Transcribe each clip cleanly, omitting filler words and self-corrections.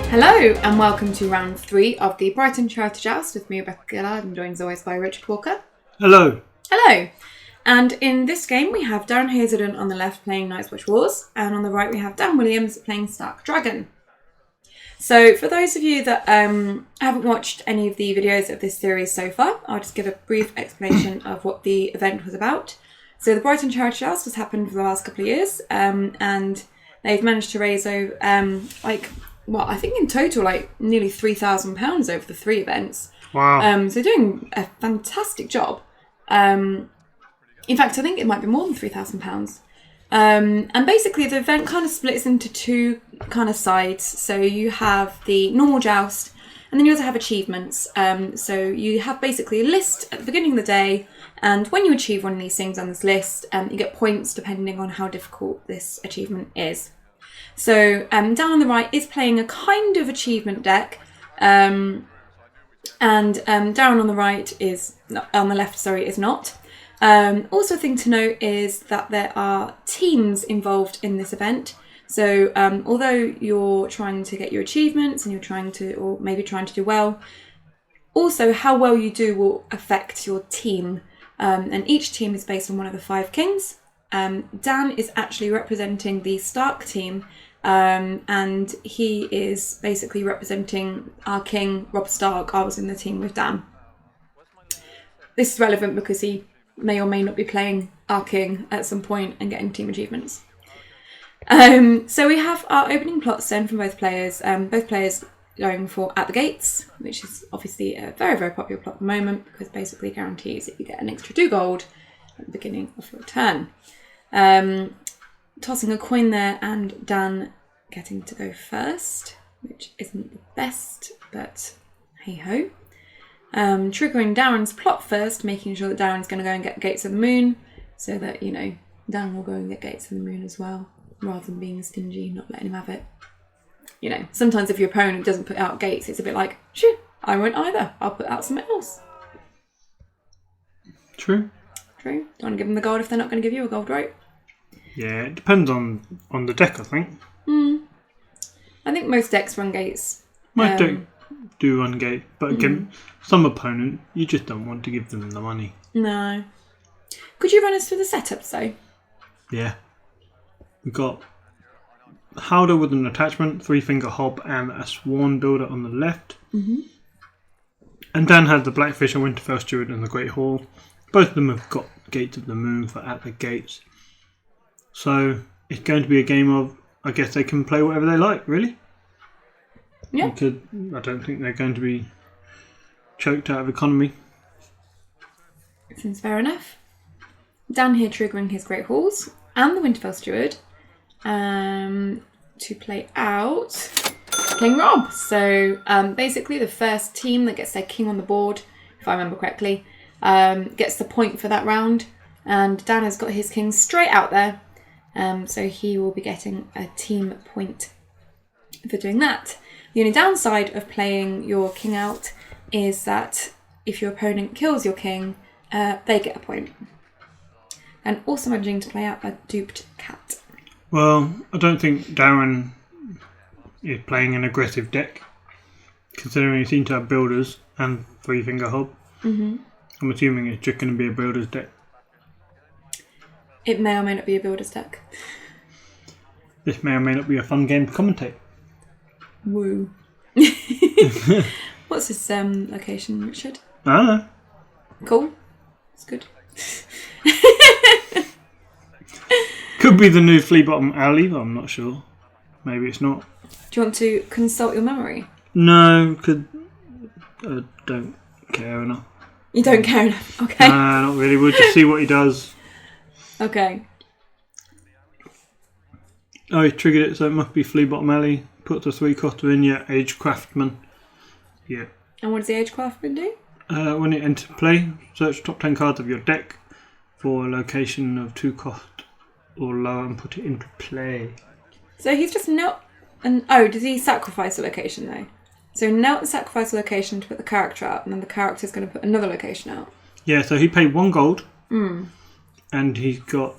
Hello and welcome to round 3 of the Brighton Charity Joust with me, Rebecca Gillard, and joined as always by Richard Walker. Hello. Hello. And in this game we have Darren Hazelden on the left playing Night's Watch Wars, and on the right we have Dan Williams playing Stark Dragon. So for those of you that haven't watched any of the videos of this series so far, I'll just give a brief explanation of what the event was about. So the Brighton Charity Joust has happened for the last couple of years, and they've managed to raise over, I think in total, nearly £3,000 over the 3 events. Wow. So doing a fantastic job. In fact, I think it might be more than £3,000. And basically the event kind of splits into 2 kind of sides. So you have the normal joust, and then you also have achievements. So you have basically a list at the beginning of the day, and when you achieve one of these things on this list, you get points depending on how difficult this achievement is. So down on the right is playing a kind of achievement deck, and down on the right is on the left. Is not. Also, a thing to note is that there are teams involved in this event. So although you're trying to get your achievements and you're trying to do well, also how well you do will affect your team. And each team is based on one of the 5 kings. Dan is actually representing the Stark team, and he is basically representing our king, Robb Stark. I was in the team with Dan. This is relevant because he may or may not be playing our king at some point and getting team achievements. So we have our opening plots then from both players. Both players going for At the Gates, which is obviously a very, very popular plot at the moment because basically guarantees that you get an extra 2 gold at the beginning of your turn. Tossing a coin there and Dan getting to go first, which isn't the best, but hey ho. Triggering Darren's plot first, making sure that Darren's going to go and get Gates of the Moon, so that, Dan will go and get Gates of the Moon as well, rather than being stingy, not letting him have it. Sometimes if your opponent doesn't put out Gates, it's a bit like, shoo, I won't either, I'll put out something else. True. Don't want to give them the gold if they're not going to give you a gold, right? Yeah, it depends on the deck, I think. I think most decks run Gates. Most decks do run Gate, but again, some opponent, you just don't want to give them the money. No. Could you run us through the setups though? Yeah. We've got Howder with an attachment, 3-finger hob, and a Sworn Builder on the left. Mm-hmm. And Dan had the Blackfish and Winterfell Steward and the Great Hall. Both of them have got Gates of the Moon for At the Gates. So it's going to be a game of, I guess they can play whatever they like, really. Yeah. I don't think they're going to be choked out of economy. Seems fair enough. Dan here triggering his Great Halls and the Winterfell Steward to play out King Robb. So basically the first team that gets their king on the board, if I remember correctly, gets the point for that round. And Dan has got his king straight out there. So he will be getting a team point for doing that. The only downside of playing your king out is that if your opponent kills your king, they get a point. And also managing to play out a duped cat. Well, I don't think Darren is playing an aggressive deck, considering he seems to have builders and 3-finger hob. Mm-hmm. I'm assuming it's just going to be a builder's deck. It may or may not be a builder's deck. This may or may not be a fun game to commentate. Woo. What's this location, Richard? I don't know. Cool. It's good. Could be the new Flea Bottom Alley, but I'm not sure. Maybe it's not. Do you want to consult your memory? No, I don't care enough. You don't care enough? Okay. Not really. We'll just see what he does. Okay. Oh, he triggered it, so it must be Flea Bottom Alley. Put the 3-coster in, yeah, Age Craftsman. Yeah. And what does the Age Craftsman do? When it enters play, search top 10 cards of your deck for a location of 2 cost or lower and put it into play. So he's just not... does he sacrifice a location though? So now sacrifice a location to put the character out, and then the character's going to put another location out. Yeah, so he paid 1 gold. And he's got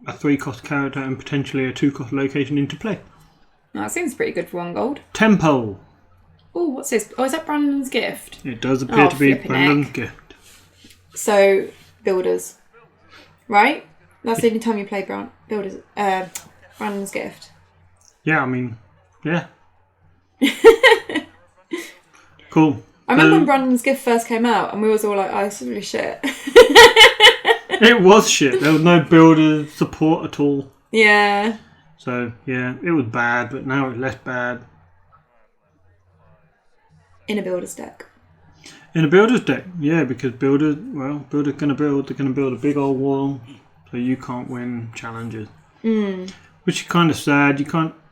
a 3-cost character and potentially a 2-cost location into play. That seems pretty good for 1 gold. Tempo. Oh, what's this? Oh, is that Brandon's gift? It does appear to be flipping Brandon's heck. gift. So, builders. Right? That's the only time you play builders. Brandon's gift. Yeah, I mean, yeah. Cool. I remember when Brandon's gift first came out and we was all like, oh, this is really shit. It was shit. There was no builder support at all. Yeah. So, yeah, it was bad, but now it's less bad. In a builder's deck. In a builder's deck, yeah, because builders going to build. They're going to build a big old wall, so you can't win challenges. Which is kind of sad.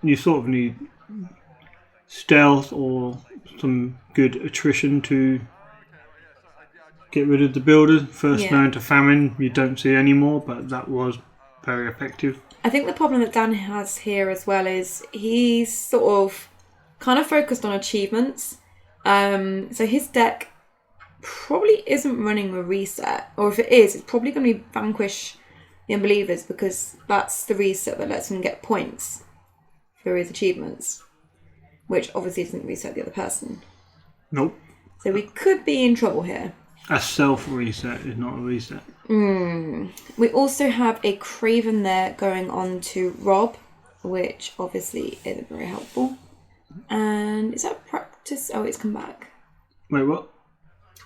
You sort of need stealth or some good attrition to get rid of the builders. First known to famine, you don't see anymore, but that was very effective. I think the problem that Dan has here as well is he's sort of kind of focused on achievements. So his deck probably isn't running a reset, or if it is, it's probably going to be Vanquish the Unbelievers, because that's the reset that lets him get points for his achievements, which obviously doesn't reset the other person. Nope. So we could be in trouble here. A self-reset is not a reset. We also have a Craven there going on to Robb, which obviously isn't very helpful. And is that practice? Oh, it's come back. Wait, what?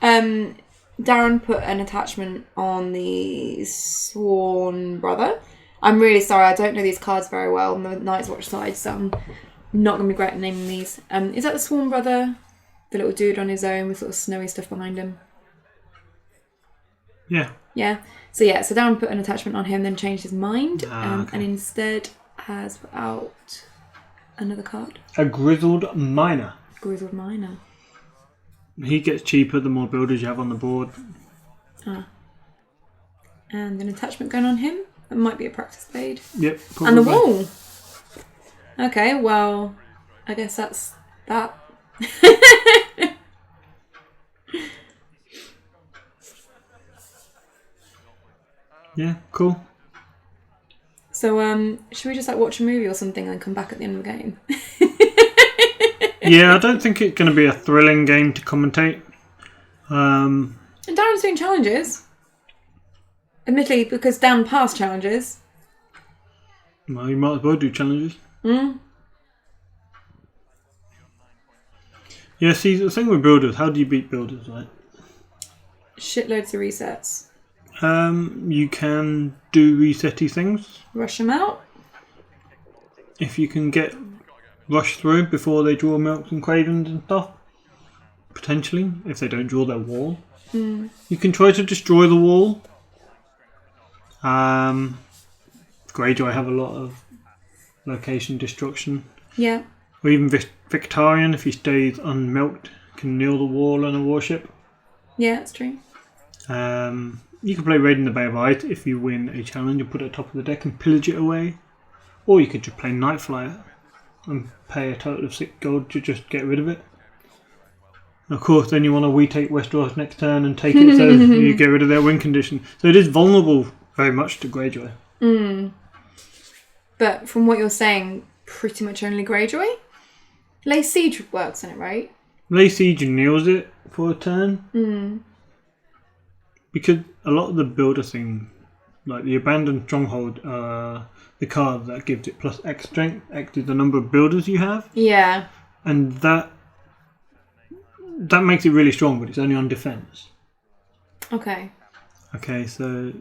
Darren put an attachment on the Sworn Brother. I'm really sorry, I don't know these cards very well on the Night's Watch side, so I'm not going to be great at naming these. Is that the Sworn Brother? The little dude on his own with sort of snowy stuff behind him? Yeah. Yeah. So Darren put an attachment on him, then changed his mind, Okay. and instead has put out another card. A Grizzled Miner. Grizzled Miner. He gets cheaper the more builders you have on the board. And an attachment going on him. That might be a practice blade. Yep. Probably. And the wall. Okay, well, I guess that's that. Yeah, cool. So, should we just watch a movie or something and come back at the end of the game? Yeah, I don't think it's going to be a thrilling game to commentate. And Darren's doing challenges. Admittedly, because Dan passed challenges. Well, you might as well do challenges. Yeah, see, the thing with builders, how do you beat builders, right? Shitloads of resets. You can do resetty things. Rush them out. If you can get rushed through before they draw milks and cravens and stuff. Potentially, if they don't draw their wall. You can try to destroy the wall. Greyjoy have a lot of location destruction. Yeah. Or even Victarion, if he stays unmilked, can kneel the wall on a warship. Yeah, that's true. You can play Raid in the Bay of Ice if you win a challenge and put it at the top of the deck and pillage it away. Or you could just play Nightflyer and pay a total of 6 gold to just get rid of it. Of course, then you want to retake Westeros next turn and take it so you get rid of their win condition. So it is vulnerable very much to Greyjoy. But from what you're saying, pretty much only Greyjoy? Lay Siege works on it, right? Lay Siege kneels it for a turn. Because a lot of the builder thing, like the Abandoned Stronghold, the card that gives it plus X strength. X is the number of builders you have. Yeah. And that makes it really strong, but it's only on defense. Okay. Okay, so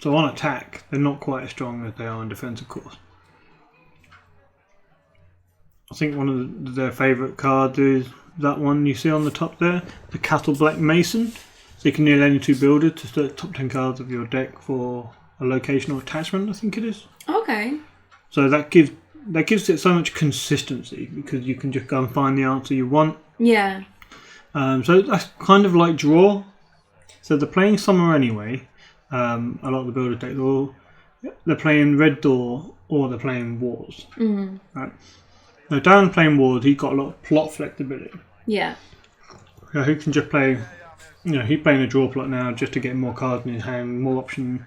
on attack, they're not quite as strong as they are on defense, of course. I think one of their favourite cards is that one you see on the top there, the Castle Black Mason. So you can kneel any 2 builders to start top 10 cards of your deck for a location or attachment, I think it is. Okay. So that gives it so much consistency because you can just go and find the answer you want. Yeah. So that's kind of like draw. So they're playing Summer anyway. A lot of the builder decks, they're playing Red Door or they're playing Wars. Right. Now Darren playing Wars, he's got a lot of plot flexibility. Yeah. So he can just play. He's playing a draw plot now just to get more cards in his hand, more option.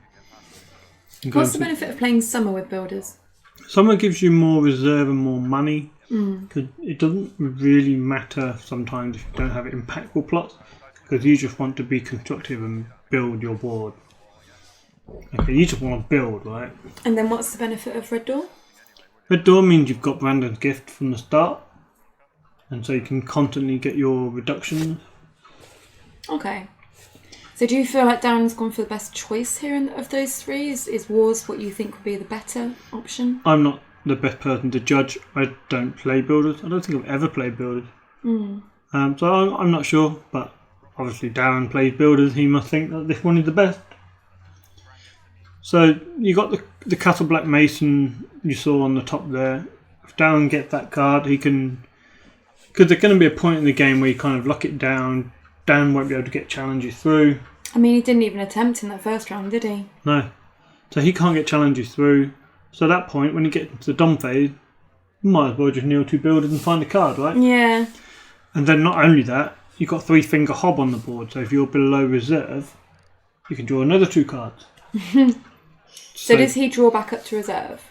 What's the benefit of playing Summer with builders? Summer gives you more reserve and more money. Because it doesn't really matter sometimes if you don't have impactful plots, because you just want to be constructive and build your board. Okay, you just want to build, right? And then what's the benefit of Red Door? Red Door means you've got Brandon's gift from the start, and so you can constantly get your reductions. Okay. So do you feel like Darren's gone for the best choice here of those three? Is Wars what you think would be the better option? I'm not the best person to judge. I don't play builders. I don't think I've ever played builders. So I'm not sure, but obviously Darren plays builders. He must think that this one is the best. So you got the Castle Black Mason you saw on the top there. If Darren gets that card, he can... Because there's going to be a point in the game where you kind of lock it down. Darren won't be able to get challenges through. I mean, he didn't even attempt in that first round, did he? No. So he can't get challenges through. So at that point, when you get into the Dom phase, you might as well just kneel 2 builders and find a card, right? Yeah. And then not only that, you've got 3-finger Hob on the board. So if you're below reserve, you can draw another 2 cards. So does he draw back up to reserve?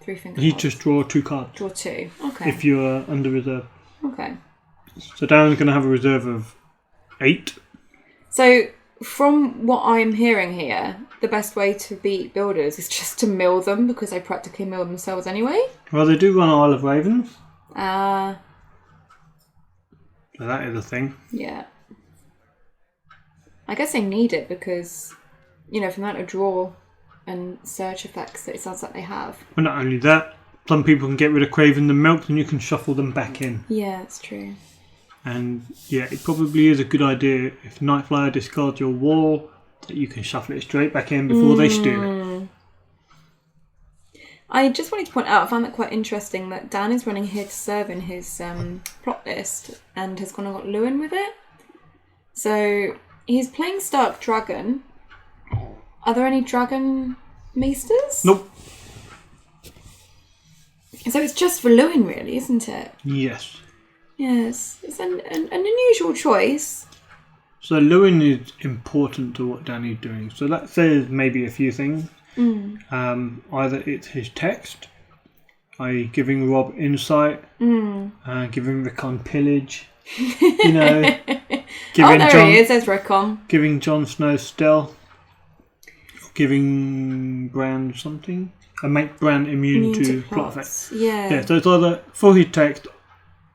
3-finger He Hob? just draw 2 cards. Draw 2. Okay. If you're under reserve. Okay. So Darren's going to have a reserve of 8. So from what I'm hearing here, the best way to beat builders is just to mill them, because they practically mill themselves anyway. Well, they do run Isle of Ravens. So that is a thing. Yeah. I guess they need it because, for the amount of draw and search effects that it sounds like they have. But not only that, some people can get rid of Craven the Milk and you can shuffle them back in. Yeah, that's true. And yeah, it probably is a good idea if Nightflyer discards your wall that you can shuffle it straight back in before they steal it. I just wanted to point out, I found that quite interesting that Dan is running here to serve in his plot list and has gone and got Lewin with it. So he's playing Stark Dragon. Are there any Dragon Maesters? Nope. So it's just for Lewin, really, isn't it? Yes. Yes, it's an unusual choice. So Lewin is important to what Danny's doing. So that says maybe a few things. Either it's his text, i.e. giving Robb insight, giving Rickon pillage, giving he is, there's Rickon. Giving Jon Snow stealth, giving Bran something, and make Bran immune to plot effects. Yeah, so it's either for his text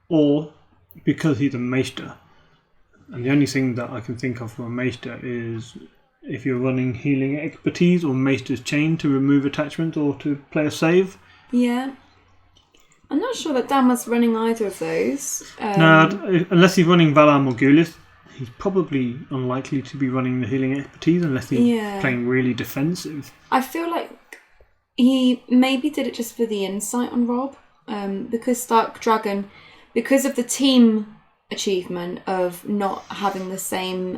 or because he's a maester. And the only thing that I can think of for a maester is if you're running healing expertise or maester's chain to remove attachment or to play a save. Yeah. I'm not sure that Dan was running either of those. No, unless he's running Valar Morghulis, he's probably unlikely to be running the healing expertise unless he's playing really defensive. I feel like he maybe did it just for the insight on Robb. Because Stark Dragon, because of the team achievement of not having the same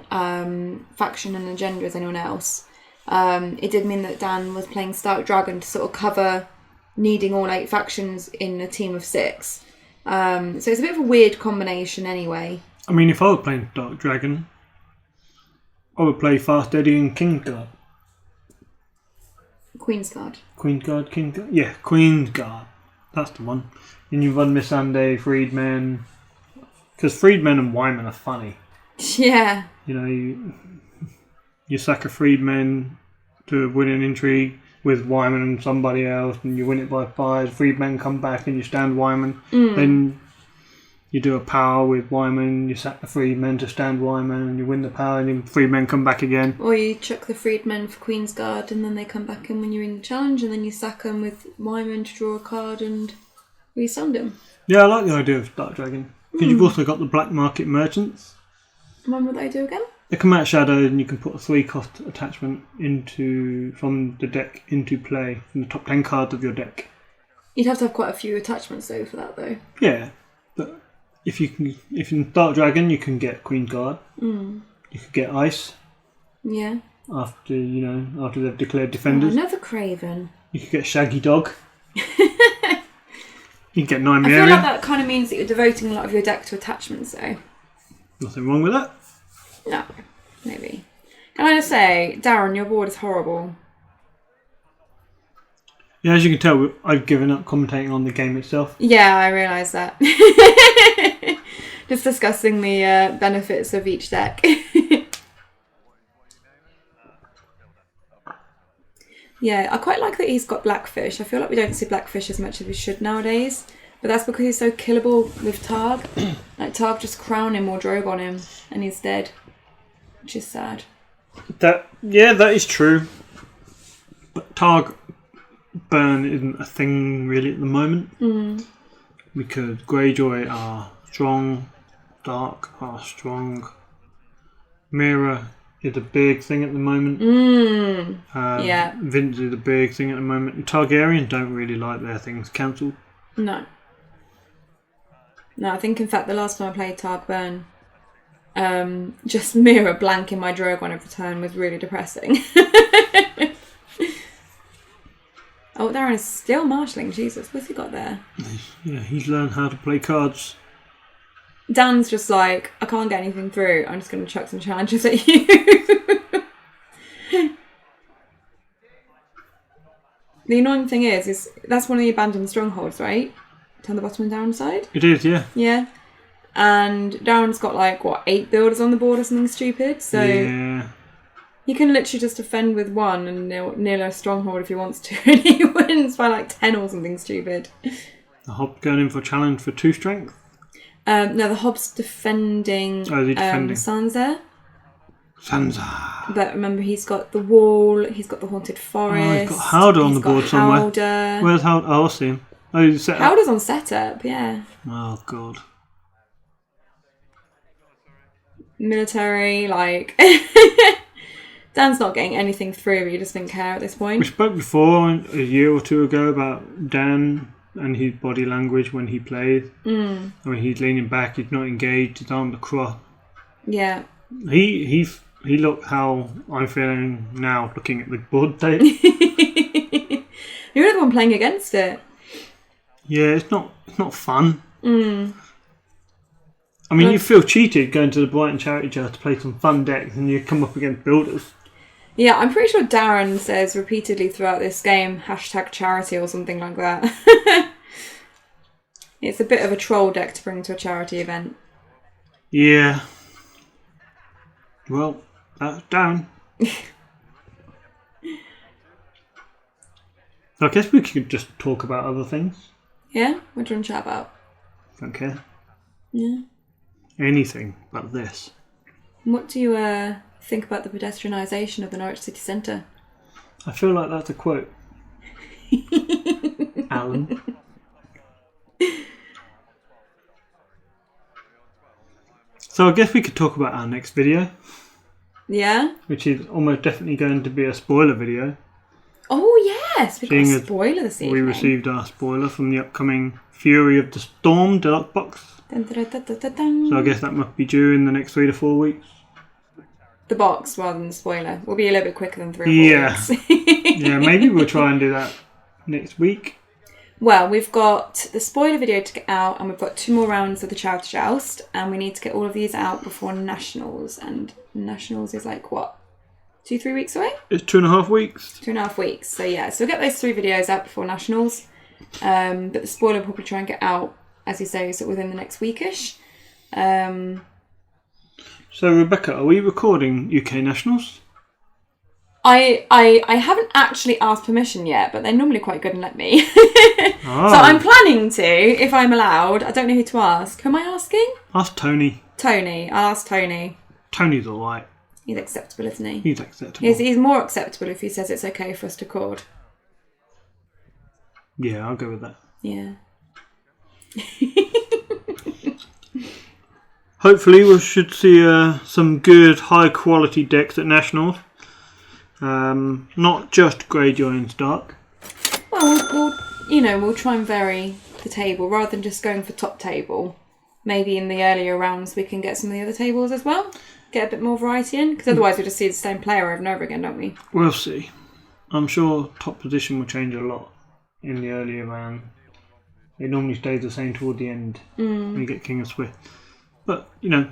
faction and agenda as anyone else, it did mean that Dan was playing Stark Dragon to sort of cover needing all 8 factions in a team of 6. So it's a bit of a weird combination anyway. I mean, if I were playing Stark Dragon, I would play Fast Eddie and Kingsguard. Queensguard. Queensguard, Kingsguard? Yeah, Queensguard. That's the one. And you run Missandei, Freedmen. Because Freedmen and Wyman are funny. Yeah. You sack a Freedmen to win an intrigue with Wyman and somebody else, and you win it by 5. Freedmen come back and you stand Wyman. Then you do a power with Wyman, you sack the Freedmen to stand Wyman, and you win the power, and then Freedmen come back again. Or you chuck the Freedmen for Queensguard, and then they come back in when you're in the challenge, and then you sack them with Wyman to draw a card and resund them. Yeah, I like the idea of Stark Dragon. Because you've also got the Black Market Merchants. When would they do again? They come out shadowed and you can put a 3-cost attachment from the deck into play, from the top 10 cards of your deck. You'd have to have quite a few attachments though for that though. Yeah, but if in Dark Dragon you can get Queensguard, you could get Ice. Yeah. After they've declared defenders. Another Craven. You could get Shaggy Dog. You can get 9 I Mary. feel like that kind of means that you're devoting a lot of your deck to attachments though. Nothing wrong with that. No, maybe. Can I just say, Darren, your board is horrible. Yeah, as you can tell, I've given up commentating on the game itself. Yeah, I realise that. Just discussing the benefits of each deck. Yeah, I quite like that he's got Blackfish. I feel like we don't see Blackfish as much as we should nowadays. But that's because he's so killable with Targ. Like, Targ just crown him or Drogue on him and he's dead. Which is sad. That is true. But Targ burn isn't a thing really at the moment. Because Greyjoy are strong, Dark are strong. Mirror is a big thing at the moment. Yeah. Vince is a big thing at the moment. And Targaryen don't really like their things cancelled. No. No, I think in fact the last time I played Targ Burn, just Mirror blanking my Drogue on every turn was really depressing. Oh, Darren is still marshalling. Jesus, what's he got there? Yeah, he's learned how to play cards. Dan's just like, I can't get anything through. I'm just going to chuck some challenges at you. The annoying thing is that's one of the abandoned strongholds, right? It's on the bottom and down side. It is, yeah. Yeah. And Darren's got like, 8 builders on the board or something stupid. So yeah. he can literally just defend with 1 and nail a stronghold if he wants to. And he wins by like 10 or something stupid. The Hob going in for a challenge for 2 strength. No, the Hob's defending, Sansa. Sansa. But remember, he's got the wall, he's got the haunted forest. Oh, he's got Howder on the board somewhere. Howder. Where's Howder? Oh, I see him. Oh, he's set up. Howder's on setup, yeah. Oh, God. Military, like... Dan's not getting anything through, but he just didn't care at this point. We spoke before, a year or 2 ago, about Dan and his body language when he plays. I mean, he's leaning back, he's not engaged, his arms are crossed. Yeah. He looked how I'm feeling now looking at the board tape. You're the one playing against it. Yeah, it's not fun. I mean, you feel cheated going to the Brighton Charity Joust to play some fun decks and you come up against builders. Yeah, I'm pretty sure Darren says repeatedly throughout this game, #charity or something like that. It's a bit of a troll deck to bring to a charity event. Yeah. Well, that's Darren. So I guess we could just talk about other things. Yeah? What do you want to chat about? Don't care. Yeah. Anything but this. What do you think about the pedestrianisation of the Norwich city centre? I feel like that's a quote. Alan. So I guess we could talk about our next video. Yeah? Which is almost definitely going to be a spoiler video. Oh yes! We got a spoiler this evening. We received our spoiler from the upcoming Fury of the Storm deluxe box. Dun, dun, dun, dun, dun, dun. So I guess that must be due in the next 3 to 4 weeks. The box rather than the spoiler. We'll be a little bit quicker than 3 or 4 weeks. Yeah, maybe we'll try and do that next week. Well, we've got the spoiler video to get out and we've got 2 more rounds of the Charity Joust and we need to get all of these out before Nationals. And Nationals is like, what, 2-3 weeks away? It's 2.5 weeks. 2.5 weeks. So yeah, so we'll get those 3 videos out before Nationals. But the spoiler will probably try and get out, as you say, so within the next weekish. So Rebecca, are we recording UK Nationals? I haven't actually asked permission yet, but they're normally quite good and let me. Oh. So I'm planning to, if I'm allowed. I don't know who to ask. Who am I asking? Ask Tony. Tony. I'll ask Tony. Tony's alright. He's acceptable, isn't he? He's acceptable. He's more acceptable if he says it's okay for us to record. Yeah, I'll go with that. Yeah. Hopefully we should see some good high quality decks at Nationals. Not just Greyjoy and Stark. Well, we'll try and vary the table rather than just going for top table. Maybe in the earlier rounds we can get some of the other tables as well. Get a bit more variety in, because otherwise we just see the same player over and over again, don't we? We'll see. I'm sure top position will change a lot in the earlier round. It normally stays the same toward the end when you get King of Swift. But,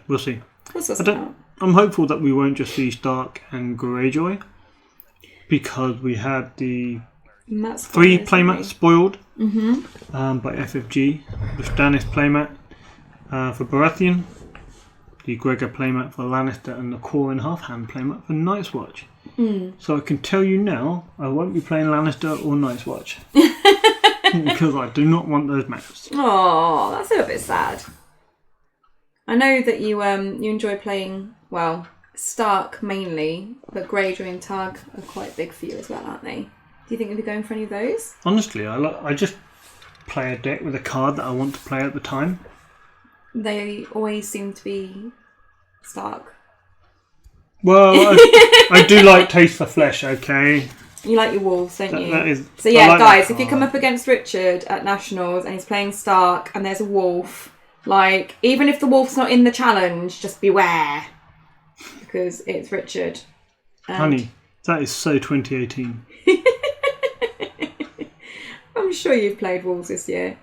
we'll see. I'm hopeful that we won't just see Stark and Greyjoy, because we had the Matt's 3 playmats spoiled by FFG. The Stannis playmat for Baratheon. The Gregor playmat for Lannister, and the Corin Halfhand playmat for Night's Watch. So I can tell you now, I won't be playing Lannister or Night's Watch. Because I do not want those maps. Oh, that's a little bit sad. I know that you enjoy playing, well, Stark mainly, but Greyjoy and Targ are quite big for you as well, aren't they? Do you think you'll be going for any of those? Honestly, I just play a deck with a card that I want to play at the time. They always seem to be Stark. Well, I do like Taste for Flesh, okay? You like your wolves, don't you? That is, so yeah, like guys, if you come up against Richard at Nationals and he's playing Stark and there's a wolf, like, even if the wolf's not in the challenge, just beware. Because it's Richard. And honey, that is so 2018. I'm sure you've played wolves this year.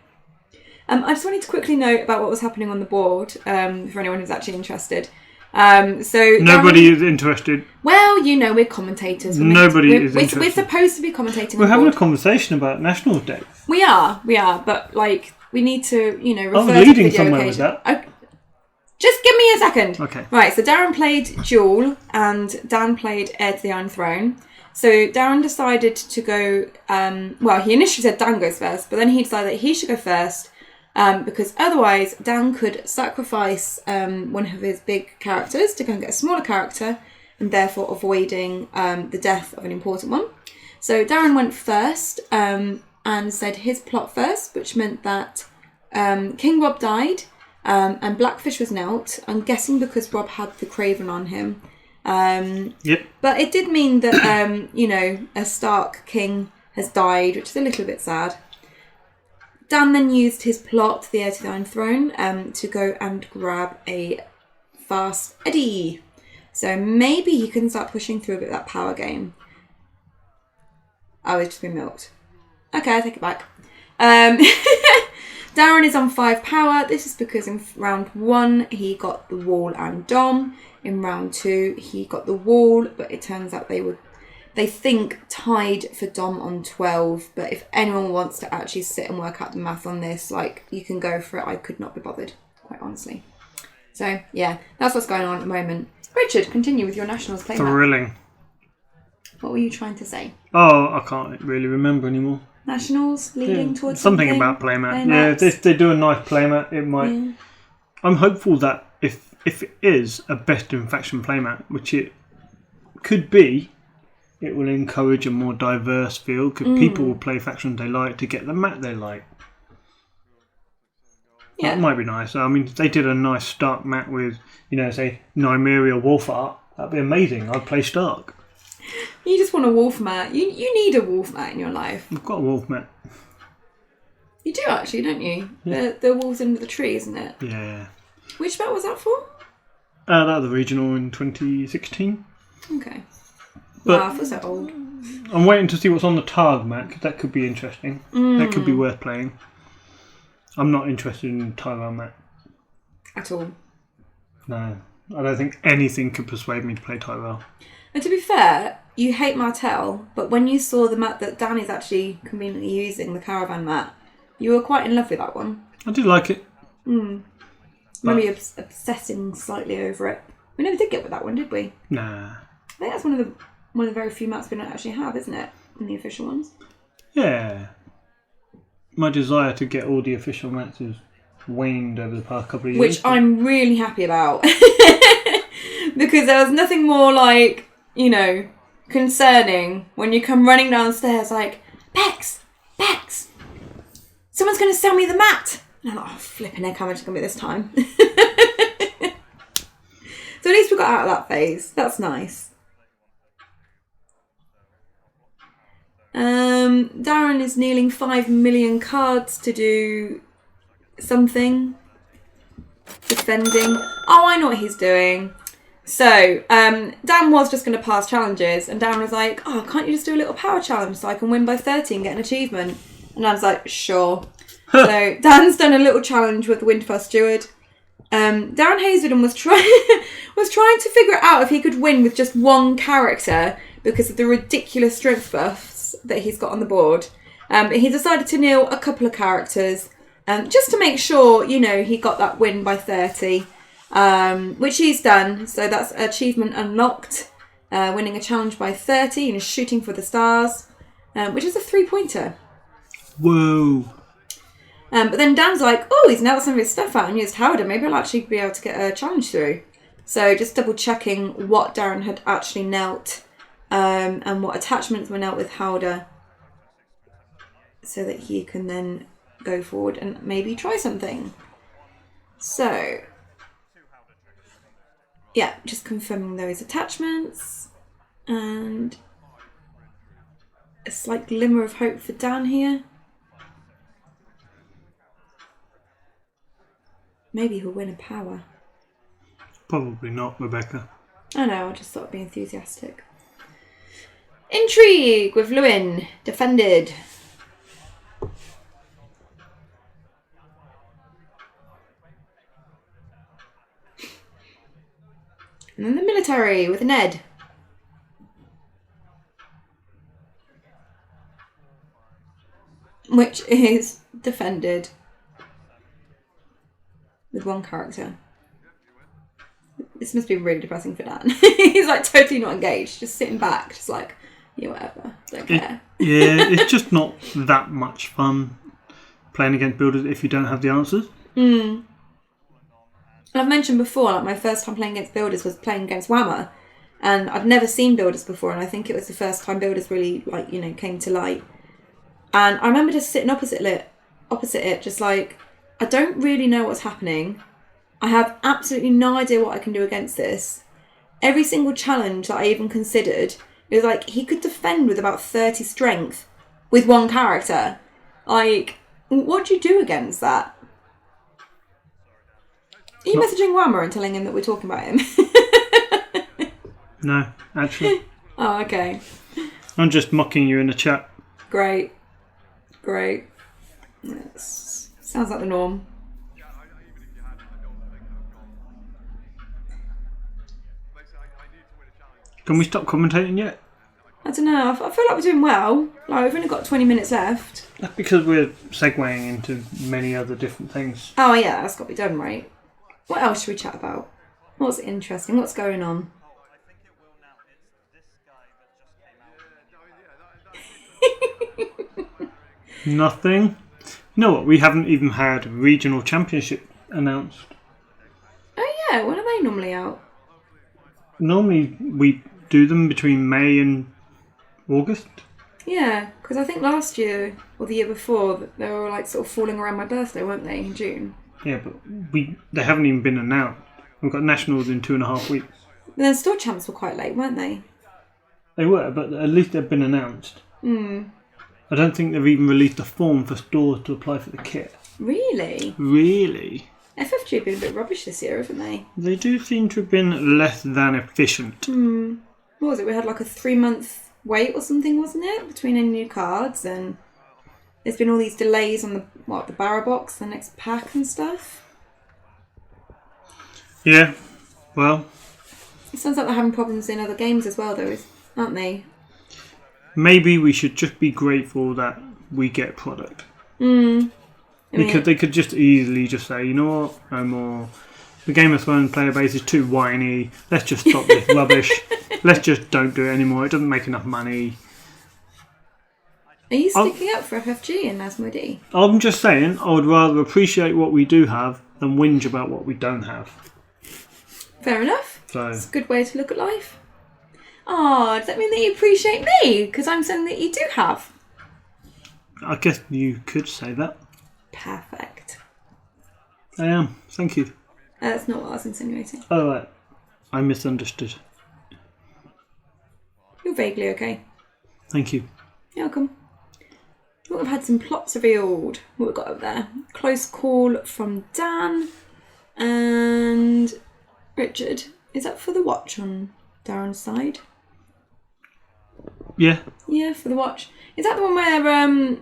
I just wanted to quickly note about what was happening on the board, for anyone who's actually interested. So nobody is interested. Well, you know, we're commentators. Nobody is interested. We're supposed to be commentating. We're having a conversation about Nationals Day. We are, but like we need to, you know, refer I'm to leading video somewhere occasion. with that. Just give me a second. Okay. Right, so Darren played Duel and Dan played Heir to the Iron Throne. So Darren decided to go, well, he initially said Dan goes first, but then he decided that he should go first because otherwise Dan could sacrifice one of his big characters to go and get a smaller character and therefore avoiding the death of an important one. So Darren went first and said his plot first, which meant that King Robb died. And Blackfish was knelt, I'm guessing because Robb had the Craven on him. Yep. But it did mean that, you know, a Stark king has died, which is a little bit sad. Dan then used his plot, the Heir to the Iron Throne, to go and grab a fast Eddie. So maybe he can start pushing through a bit of that power game. Oh, it's just been milked. Okay, I take it back. Darren is on 5 power. This is because in round 1 he got the wall and Dom. In round 2 he got the wall, but it turns out they think tied for Dom on 12. But if anyone wants to actually sit and work out the math on this, like, you can go for it. I could not be bothered, quite honestly. So yeah, that's what's going on at the moment. Richard, continue with your Nationals playmat. Thrilling. What were you trying to say? Oh, I can't really remember anymore. Nationals leading towards something about playmat. Yeah, if they do a nice playmat, it might. Yeah. I'm hopeful that if it is a best in faction playmat, which it could be, it will encourage a more diverse field because people will play factions they like to get the mat they like. Yeah. That might be nice. I mean, if they did a nice Stark mat with, you know, say Nymeria Wolf Art, that'd be amazing. I'd play Stark. You just want a wolf mat. You need a wolf mat in your life. I've got a wolf mat. You do actually, don't you? Yeah. The wolves under the tree, isn't it? Yeah. Which mat was that for? That was the regional in 2016. Okay. But wow, I feel so old. I'm waiting to see what's on the Targ mat because that could be interesting. That could be worth playing. I'm not interested in Tyrell mat. At all? No. I don't think anything could persuade me to play Tyrell. And to be fair, you hate Martell, but when you saw the mat that Danny's actually conveniently using, the caravan mat, you were quite in love with that one. I do like it. Maybe obsessing slightly over it. We never did get with that one, did we? Nah. I think that's one of the very few mats we don't actually have, isn't it? In the official ones. Yeah. My desire to get all the official mats has waned over the past couple of years. Which I'm really happy about. Because there was nothing more like, you know, concerning when you come running downstairs like, Bex, someone's going to sell me the mat. And I'm like, oh, flipping heck, how much is it going to be this time? So at least we got out of that phase. That's nice. Darren is kneeling 5 million cards to do something. Defending. Oh, I know what he's doing. So, Dan was just going to pass challenges, and Dan was like, oh, can't you just do a little power challenge so I can win by 30 and get an achievement? And I was like, sure. So, Dan's done a little challenge with the Winterfell Steward. Darren Hazelden was trying to figure out if he could win with just one character because of the ridiculous strength buffs that he's got on the board. But he decided to kneel a couple of characters just to make sure, he got that win by 30, which he's done. So that's achievement unlocked, winning a challenge by 30 and shooting for the stars, which is a 3-pointer. Whoa. But then Dan's like, oh, he's knelt some of his stuff out and used Howder. Maybe I'll actually be able to get a challenge through. So just double checking what Darren had actually knelt and what attachments were knelt with Howder so that he can then go forward and maybe try something. So, yeah, just confirming those attachments and a slight glimmer of hope for Dan here. Maybe he'll win a power. Probably not, Rebecca. I know, I just thought I'd be enthusiastic. Intrigue with Lewin. Defended. And then the military with Ned. Which is defended with one character. This must be really depressing for Dan. He's like totally not engaged, just sitting back, just like, yeah, whatever, don't care. It's just not that much fun playing against builders if you don't have the answers. And I've mentioned before, like my first time playing against builders was playing against Whammer, and I'd never seen builders before, and I think it was the first time builders really came to light. And I remember just sitting opposite it, just like, I don't really know what's happening. I have absolutely no idea what I can do against this. Every single challenge that I even considered, it was like he could defend with about 30 strength with one character. Like, what do you do against that? Are you messaging Whammer and telling him that we're talking about him? No, actually. Oh, okay. I'm just mocking you in the chat. Great. Sounds like the norm. Can we stop commentating yet? I don't know. I feel like we're doing well. Like, we've only got 20 minutes left. That's because we're segueing into many other different things. Oh, yeah, that's got to be done, right? What else should we chat about? What's interesting? What's going on? Nothing. You know what? We haven't even had regional championship announced. Oh, yeah. When are they normally out? Normally we do them between May and August. Yeah, because I think last year or the year before they were like sort of falling around my birthday, weren't they, in June? Yeah, but they haven't even been announced. We've got nationals in 2.5 weeks. But then store champs were quite late, weren't they? They were, but at least they've been announced. I don't think they've even released a form for stores to apply for the kit. Really? Really? FFG have been a bit rubbish this year, haven't they? They do seem to have been less than efficient. What was it? We had like a 3-month wait or something, wasn't it? Between any new cards, and there's been all these delays on the Barra box, the next pack and stuff. Yeah, well... It sounds like they're having problems in other games as well, though, aren't they? Maybe we should just be grateful that we get product. Because they could just easily just say, you know what, no more. The Game of Thrones player base is too whiny. Let's just stop this rubbish. Let's just don't do it anymore. It doesn't make enough money. Are you sticking up for FFG and Asmodee? I'm just saying, I would rather appreciate what we do have than whinge about what we don't have. Fair enough. So it's a good way to look at life. Oh, does that mean that you appreciate me? Because I'm something that you do have. I guess you could say that. Perfect. I am. Thank you. That's not what I was insinuating. Oh, right. I misunderstood. You're vaguely okay. Thank you. You're welcome. We've had some plots revealed. What we've got up there. Close call from Dan and Richard. Is that for the watch on Darren's side? Yeah. Yeah, for the watch. Is that the one where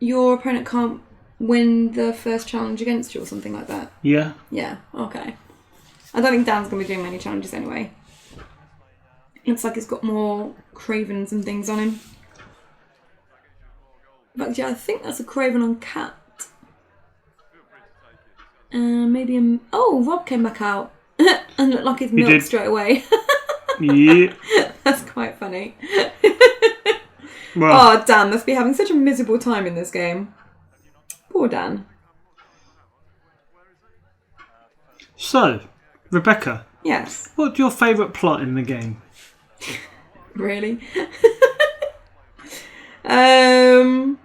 your opponent can't win the first challenge against you or something like that? Yeah. Yeah, okay. I don't think Dan's going to be doing many challenges anyway. Looks like it's got more cravens and things on him. But yeah, I think that's a craven on cat. Maybe a... Oh, Rob came back out and looked like he's milked straight away. Yeah. That's quite funny. Well, Oh, Dan must be having such a miserable time in this game. Poor Dan. So, Rebecca. Yes. What's your favourite plot in the game? Really? I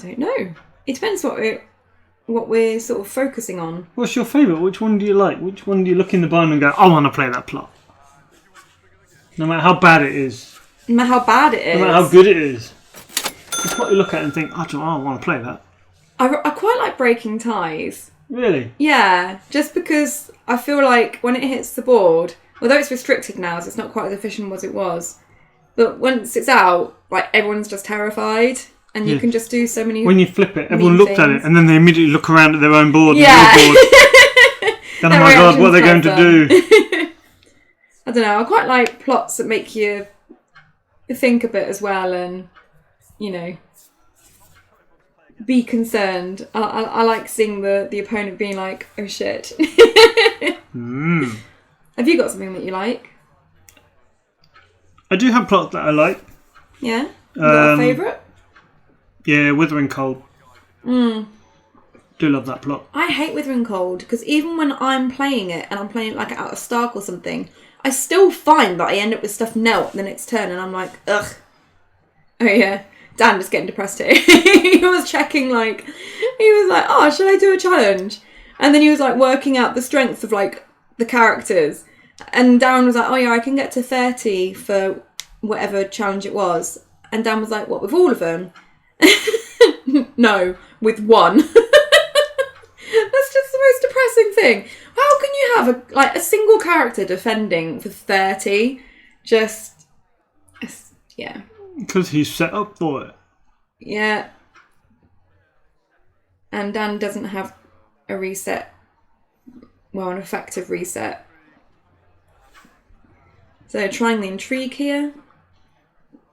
don't know. It depends what we're sort of focusing on. What's your favourite? Which one do you like? Which one do you look in the Bible and go, I want to play that plot? No matter how bad it is. No matter how bad it is. No matter how good it is. It's what you look at and think, I want to play that. I quite like Breaking Ties. Really? Yeah, just because I feel like when it hits the board, although it's restricted now, so it's not quite as efficient as it was, but once it's out, like everyone's just terrified, and you can just do so many. When you flip it, everyone looks at it, and then they immediately look around at their own board. Yeah. And your board. Then, oh my god, what are they going to do? I don't know. I quite like plots that make you think a bit as well, and be concerned. I like seeing the opponent being like, oh shit. Have you got something that you like? I do have plots that I like. Yeah? You got a favourite? Yeah, Withering Cold. Do love that plot. I hate Withering Cold because even when I'm playing it and I'm playing it like out of Stark or something, I still find that I end up with stuff melt the next turn and I'm like, ugh. Oh yeah. Dan was getting depressed here. He was checking he was like, oh, should I do a challenge? And then he was like working out the strength of like the characters. And Dan was like, oh yeah, I can get to 30 for whatever challenge it was. And Dan was like, what, with all of them? No, with one. That's just the most depressing thing. How can you have a single character defending for 30? Just, yeah. Because he's set up for it. Yeah. And Dan doesn't have a reset. Well, an effective reset. So trying the intrigue here.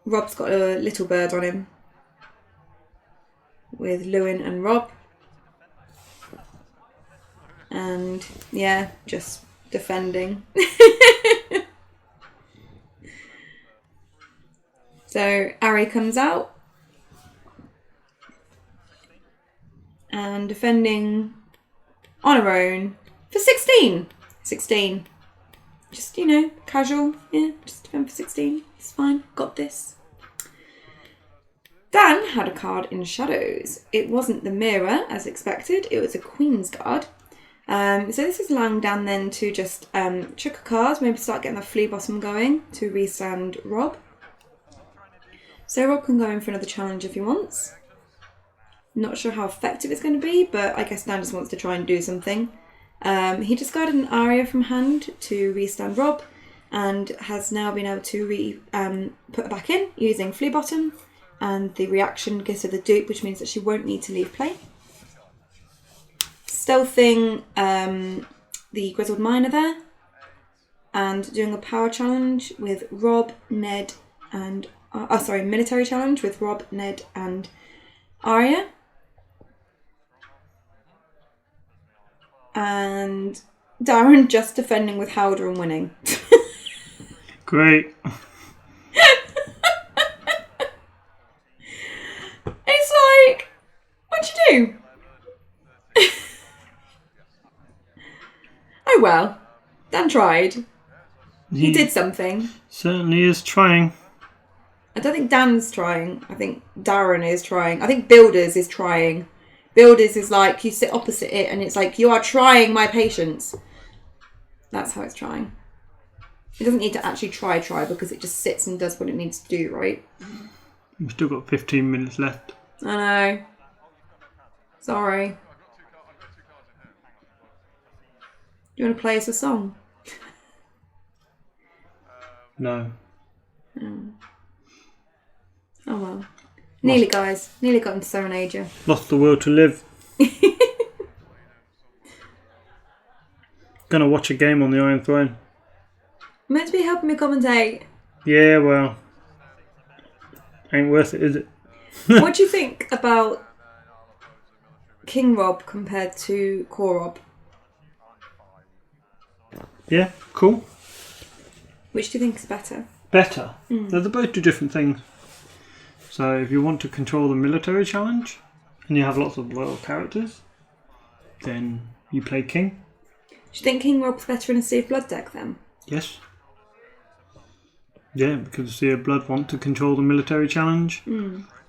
Rob's got a little bird on him. With Lewin and Rob. And yeah, just defending. So Ari comes out and defending on her own for 16. 16. Just, casual. Yeah, just defend for 16. It's fine. Got this. Dan had a card in Shadows. It wasn't the Mirror, as expected. It was a Queen's Guard. So this is allowing Dan then to just chuck a card, maybe start getting the flea bottom going to restand Rob. So Rob can go in for another challenge if he wants. Not sure how effective it's going to be, but I guess Dan just wants to try and do something. He discarded an Aria from hand to restand Rob and has now been able to put her back in using Flea Bottom, and the reaction gives her the dupe, which means that she won't need to leave play. Stealthing the Grizzled Miner there and doing a power challenge with Rob, Ned and... military challenge with Rob, Ned and Arya. And Darren just defending with Howder and winning. Great. It's like, what'd you do? Oh well, Dan tried. He did something. Certainly is trying. I don't think Dan's trying. I think Darren is trying. I think Builders is trying. Builders is like, you sit opposite it and it's like, you are trying my patience. That's how it's trying. It doesn't need to actually try because it just sits and does what it needs to do, right? We've still got 15 minutes left. I know. Sorry. Do you want to play us a song? No. Oh well. Nearly, guys. Nearly got into Serenade you. Lost the will to live. Gonna watch a game on the Iron Throne. Meant to be helping me commentate. Yeah, well, ain't worth it, is it? What do you think about King Robb compared to Core Robb? Yeah, cool. Which do you think is better? Better. They're both do different things. So if you want to control the military challenge and you have lots of loyal characters, then you play King. Do you think King Robb's better in a Sea of Blood deck then? Yes. Yeah, because Sea of Blood want to control the military challenge.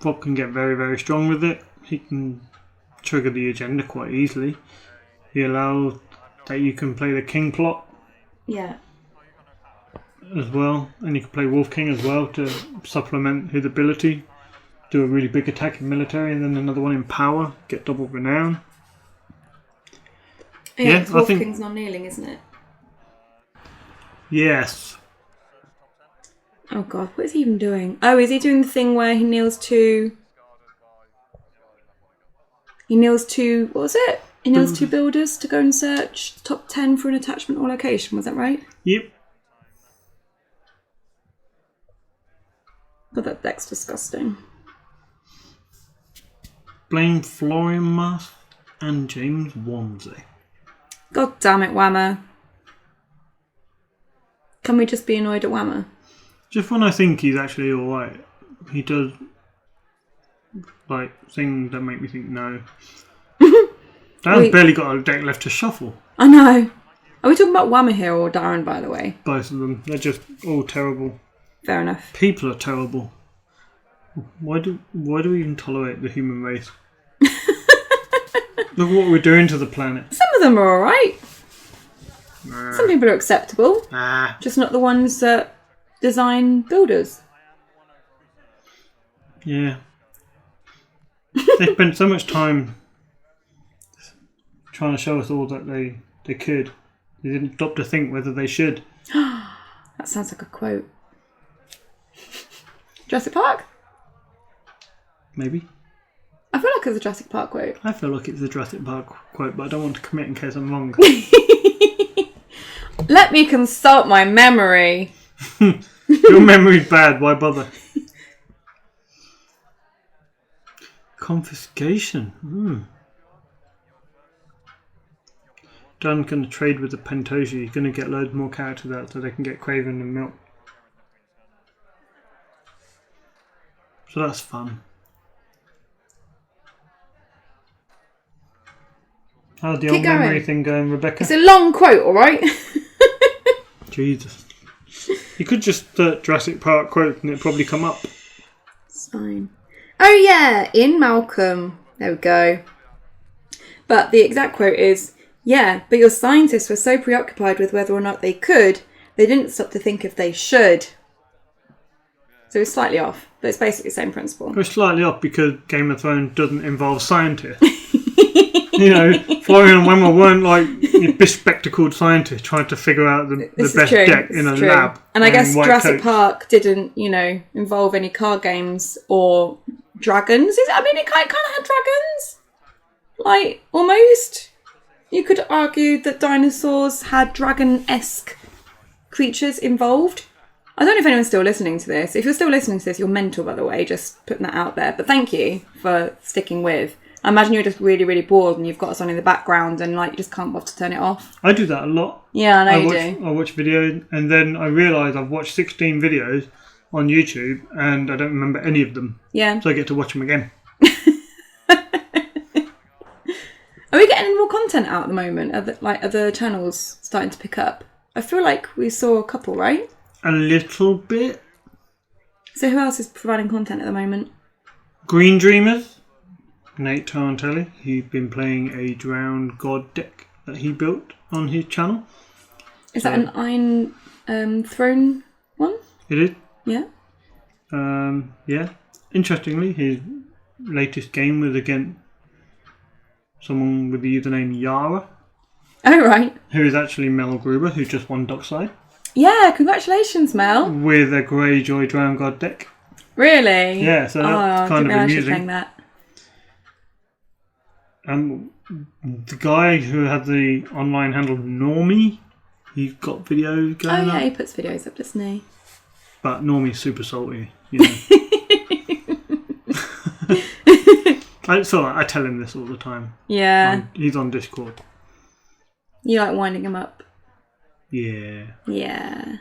Robb can get very, very strong with it. He can trigger the agenda quite easily. He allows that you can play the King plot. Yeah. As well, and you can play Wolf King as well to supplement his ability. Do a really big attack in military and then another one in power, get double renown. Yeah, Wolf King's non-kneeling, isn't it? Yes. Oh god, what is he even doing? Oh, is he doing the thing where he kneels to... what was it? He kneels 2 builders to go and search top 10 for an attachment or location, was that right? Yep. God, that deck's disgusting. Blame Florian Musk and James Wansley. God damn it, Whammer. Can we just be annoyed at Whammer? Just when I think he's actually alright, he does like things that make me think no. Dan's barely got a deck left to shuffle. I know. Are we talking about Whammer here or Darren, by the way? Both of them. They're just all terrible. Fair enough. People are terrible. Why do we even tolerate the human race? Look what we're doing to the planet. Some of them are alright. Some people are acceptable. Just not the ones that design builders. Yeah. They spent so much time trying to show us all that they could. They didn't stop to think whether they should. That sounds like a quote. Jurassic Park? Maybe. I feel like it's a Jurassic Park quote. I feel like it's a Jurassic Park quote, but I don't want to commit in case I'm wrong. Let me consult my memory. Your memory's bad, why bother? Confiscation. Dan's going to trade with the Pentoshi. He's going to get loads more characters out so they can get Craven and Milk. So that's fun. How's the old memory thing going, Rebecca? It's a long quote, alright? Jesus. You could just search Jurassic Park quote and it'd probably come up. It's fine. Oh yeah, in Malcolm. There we go. But the exact quote is, yeah, but your scientists were so preoccupied with whether or not they could, they didn't stop to think if they should. So it's slightly off, but it's basically the same principle. It's slightly off because Game of Thrones doesn't involve scientists. You know, Florian and Wemmer weren't like bespectacled scientists trying to figure out the best deck in a lab. And I guess Jurassic Park didn't, involve any card games or dragons. I mean, it kind of had dragons. Like, almost. You could argue that dinosaurs had dragon-esque creatures involved. I don't know if anyone's still listening to this. If you're still listening to this, you're mental, by the way. Just putting that out there. But thank you for sticking with. I imagine you're just really, really bored and you've got us on in the background and you just can't bother to turn it off. I do that a lot. Yeah, I know you do. I watch videos and then I realise I've watched 16 videos on YouTube and I don't remember any of them. Yeah. So I get to watch them again. Are we getting any more content out at the moment? Are the channels starting to pick up? I feel like we saw a couple, right? A little bit. So who else is providing content at the moment? Green Dreamers. Nate Tarantelli. He's been playing a Drowned God deck that he built on his channel. Is that an Iron Throne one? It is. Yeah. Yeah. Interestingly, his latest game was against someone with the username Yara. Oh, right. Who is actually Mel Gruber, who just won Dockside. Yeah, congratulations, Mel. With a Greyjoy Drowned God deck. Really? Yeah, so that's kind of amusing. That. The guy who had the online handle Normie, He's got videos Oh going yeah, up. he puts videos up, doesn't he? But Normie's super salty. You know. It's alright, I tell him this all the time. Yeah. He's on Discord. You like winding him up? Yeah. Yeah.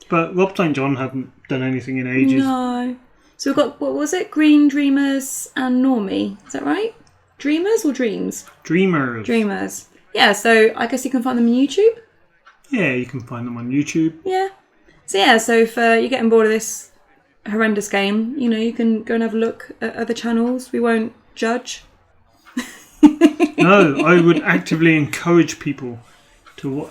But Robb St. John hasn't done anything in ages. No. So we've got, what was it? Green, Dreamers and Normie. Is that right? Dreamers or Dreams? Dreamers. Dreamers. Yeah, so I guess you can find them on YouTube. Yeah, you can find them on YouTube. Yeah. So if you're getting bored of this horrendous game, you know, you can go and have a look at other channels. We won't judge. No, I would actively encourage people to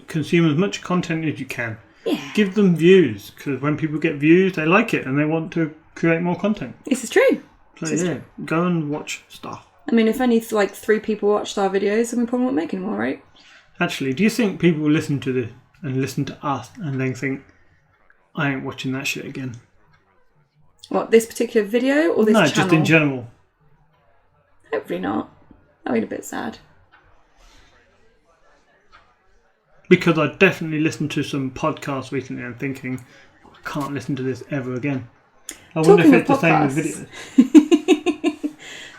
consume as much content as you can. Yeah. Give them views, because when people get views, they like it and they want to create more content. This is true. So go and watch stuff. I mean, if only 3 people watched our videos, then we probably won't make any more, right? Actually, do you think people will listen to this and listen to us and then think, I ain't watching that shit again? What, this particular video or this channel? No, just in general. Hopefully not. That would be a bit sad. Because I definitely listened to some podcasts recently and thinking, I can't listen to this ever again. I wonder if it's the same with videos.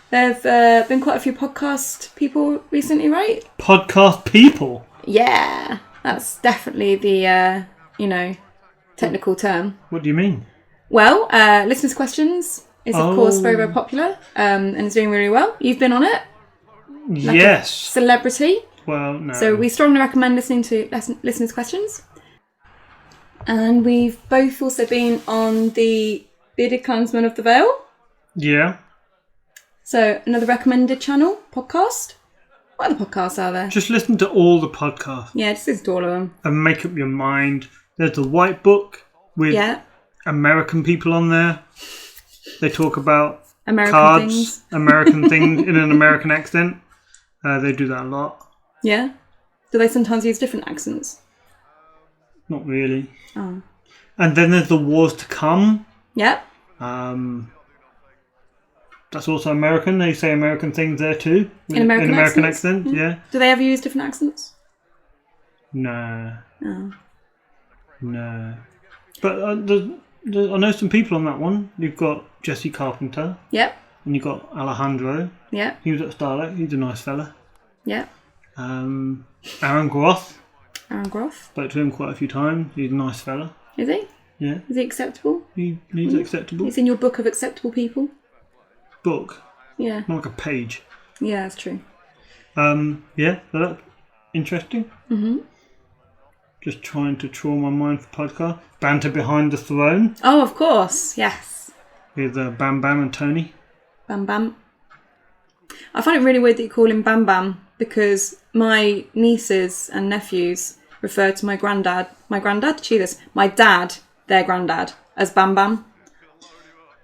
There have been quite a few podcast people recently, right? Podcast people? Yeah, that's definitely the, technical term. What do you mean? Well, listeners' questions is, of course, very, very popular and is doing really well. You've been on it. Like yes. Celebrity. Well, no. So we strongly recommend listening to listeners' questions. And we've both also been on the Bearded Clansman of the Vale. Yeah. So another recommended channel, podcast. What other podcasts are there? Just listen to all the podcasts. Yeah, just listen to all of them. And make up your mind. There's the White Book with American people on there. They talk about American cards, things. American things in an American accent. They do that a lot. Yeah? Do they sometimes use different accents? Not really. Oh. And then there's the Wars to Come. Yep. That's also American. They say American things there too. In American accent, yeah. Do they ever use different accents? No. Oh. No. But I know some people on that one. You've got Jesse Carpenter. Yep. And you've got Alejandro. Yep. He was at Starlight. He's a nice fella. Yep. Aaron Groth. Aaron Groth. Spoke to him quite a few times. He's a nice fella. Is he? Yeah. Is he acceptable? He's acceptable. He's in your book of acceptable people? Book. Yeah. Not like a page. Yeah, that's true. Yeah, so that's interesting. Mm-hmm. Just trying to trawl my mind for podcast. Banter Behind the Throne. Oh, of course. Yes. With Bam Bam and Tony. Bam Bam. I find it really weird that you call him Bam Bam because my nieces and nephews refer to my dad, their granddad, as Bam Bam.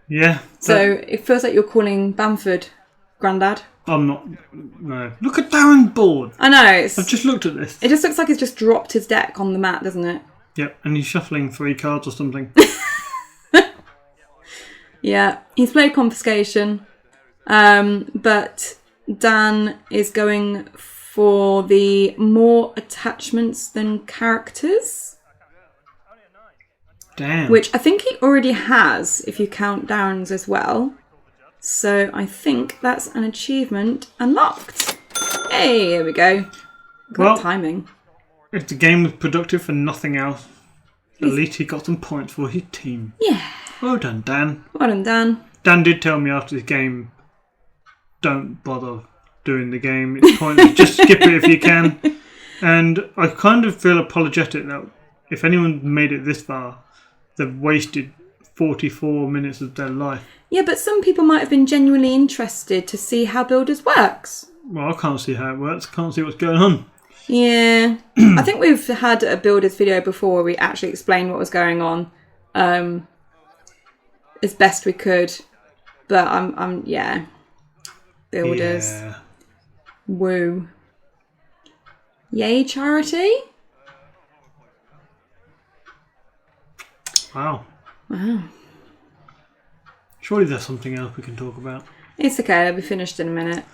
Yeah. So it feels like you're calling Bamford granddad. I'm not. No. Look at Darren's board. I know. I've just looked at this. It just looks like he's just dropped his deck on the mat, doesn't it? Yep, and he's shuffling 3 cards or something. Yeah, he's played Confiscation, but Dan is going for the more attachments than characters. Damn. Which I think he already has, if you count Darren's as well. So I think that's an achievement unlocked. Hey, here we go. Good timing. If the game was productive for nothing else, at least he got some points for his team. Yeah. Well done, Dan. Well done, Dan. Dan did tell me after this game, don't bother doing the game. It's pointless. Just skip it if you can. And I kind of feel apologetic that if anyone made it this far, they've wasted 44 minutes of their life. Yeah, but some people might have been genuinely interested to see how Builders works. Well, I can't see how it works. I can't see what's going on. Yeah. I think we've had a Builders video before where we actually explained what was going on as best we could. But yeah. Builders. Yeah. Woo. Yay, Charity. Wow. Surely there's something else we can talk about. It's okay, they'll be finished in a minute.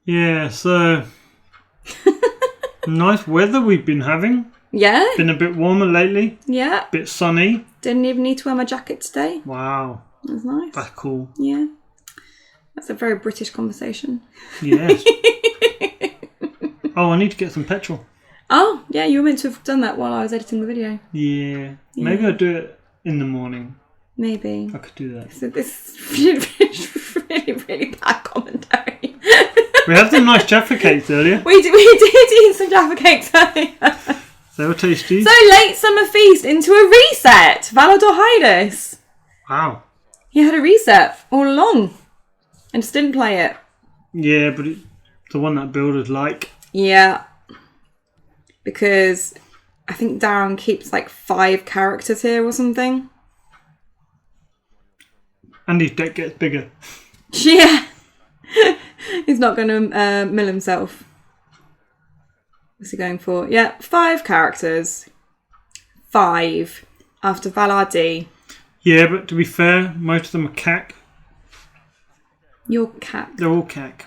Yeah, so nice weather we've been having. Yeah. Been a bit warmer lately. Yeah. Bit sunny. Didn't even need to wear my jacket today. Wow. That's nice. That's cool. Yeah. That's a very British conversation. Yes. Oh, I need to get some petrol. Oh, yeah, you were meant to have done that while I was editing the video. Yeah. Maybe I'll do it in the morning. Maybe. I could do that. So this is really, really bad commentary. We had some nice Jaffa cakes earlier. We did eat some Jaffa cakes earlier. They were tasty. So late summer feast into a reset. Valador Hydus. Wow. He had a reset all along and just didn't play it. Yeah, but it's the one that builders like. Yeah. Because I think Darren keeps like 5 characters here or something. And his deck gets bigger. Yeah. He's not going to mill himself. What's he going for? Yeah, 5 characters. 5 after Valar D. Yeah, but to be fair, most of them are cack. You're cack. They're all cack.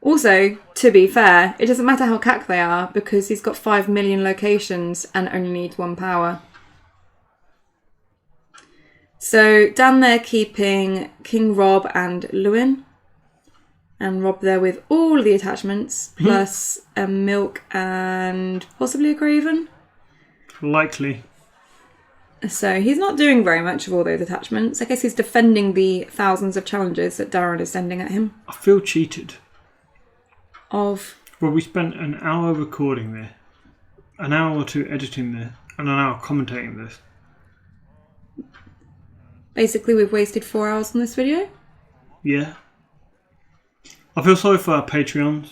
Also, to be fair, it doesn't matter how cack they are because he's got 5 million locations and only needs 1 power. So down there keeping King Robb and Lewin. And Robb there with all of the attachments, plus a milk and possibly a Craven. Likely. So he's not doing very much of all those attachments. I guess he's defending the thousands of challenges that Darren is sending at him. I feel cheated. Of? Well, we spent an hour recording this, an hour or 2 editing this, and an hour commentating this. Basically, we've wasted 4 hours on this video. Yeah. I feel sorry for our Patreons.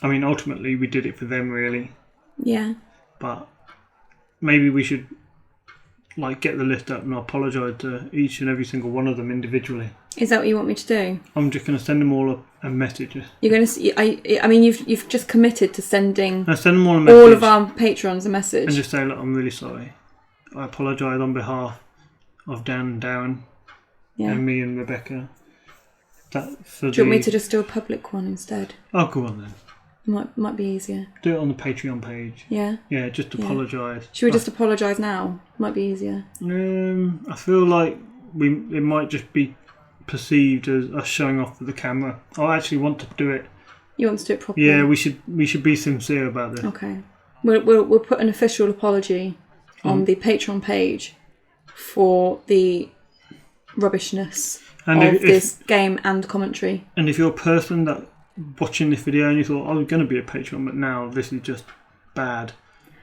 I mean, ultimately, we did it for them, really. Yeah. But maybe we should get the list up and apologise to each and every single one of them individually. Is that what you want me to do? I'm just going to send them all a message. You're going to? I mean, you've just committed to sending I send them all a message. all of our patrons a message, and just say, look, I'm really sorry. I apologise on behalf of Dan and Darren, and me and Rebecca. Do you want me to just do a public one instead? Oh, go on then. Might be easier. Do it on the Patreon page. Yeah. Yeah, just apologise. Should we just apologise now? Might be easier. I feel like it might just be perceived as us showing off with the camera. I actually want to do it. You want to do it properly? Yeah, we should be sincere about this. Okay. We'll put an official apology on the Patreon page for the rubbishness of this game and commentary. And if you're a person that watching this video and you thought, I was going to be a Patreon, but now this is just bad.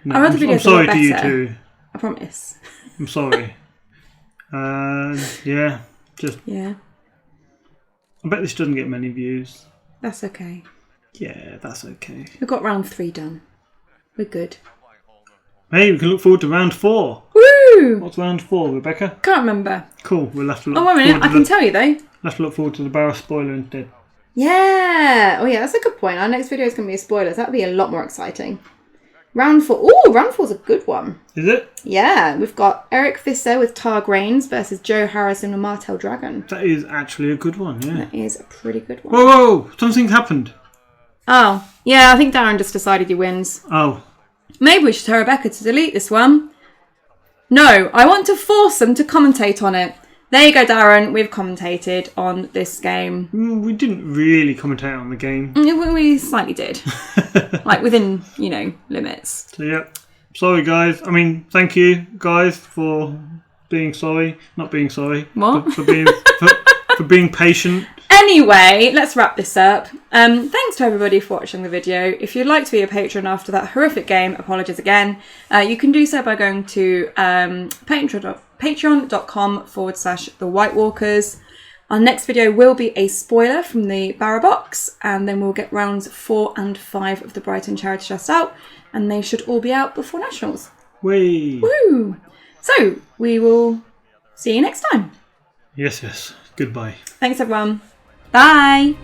No, Our other videos I'm sorry are to you better. too. I promise. I'm sorry. Yeah. I bet this doesn't get many views. That's okay. Yeah, that's okay. We've got round 3 done. We're good. Hey, we can look forward to round 4. Woo! What's round 4, Rebecca? Can't remember. Cool, we'll have to look Oh, wait a minute. I can tell you though. We'll have to look forward to the Barrow spoiler instead. Yeah. Oh, yeah, that's a good point. Our next video is going to be a spoiler. So that'll be a lot more exciting. Round 4. Ooh, round 4's a good one. Is it? Yeah, we've got Eric Visser with Tar Grains versus Joe Harrison with Martel Dragon. That is actually a good one, yeah. That is a pretty good one. Whoa! Something's happened. Oh, yeah, I think Darren just decided he wins. Oh. Maybe we should tell Rebecca to delete this one. No, I want to force them to commentate on it. There you go, Darren. We've commentated on this game. We didn't really commentate on the game. We slightly did. Within, limits. So, yeah. Sorry, guys. I mean, thank you, guys, for being sorry. Not being sorry. What? But for being patient. Anyway, let's wrap this up. Thanks to everybody for watching the video. If you'd like to be a patron after that horrific game, apologies again. You can do so by going to patreon.com/The White Walkers. Our next video will be a spoiler from the Barrow box, and then we'll get rounds 4 and 5 of the Brighton Charity Joust out, and they should all be out before Nationals. Whee! Woo! So, we will see you next time. Yes. Goodbye. Thanks, everyone. Bye!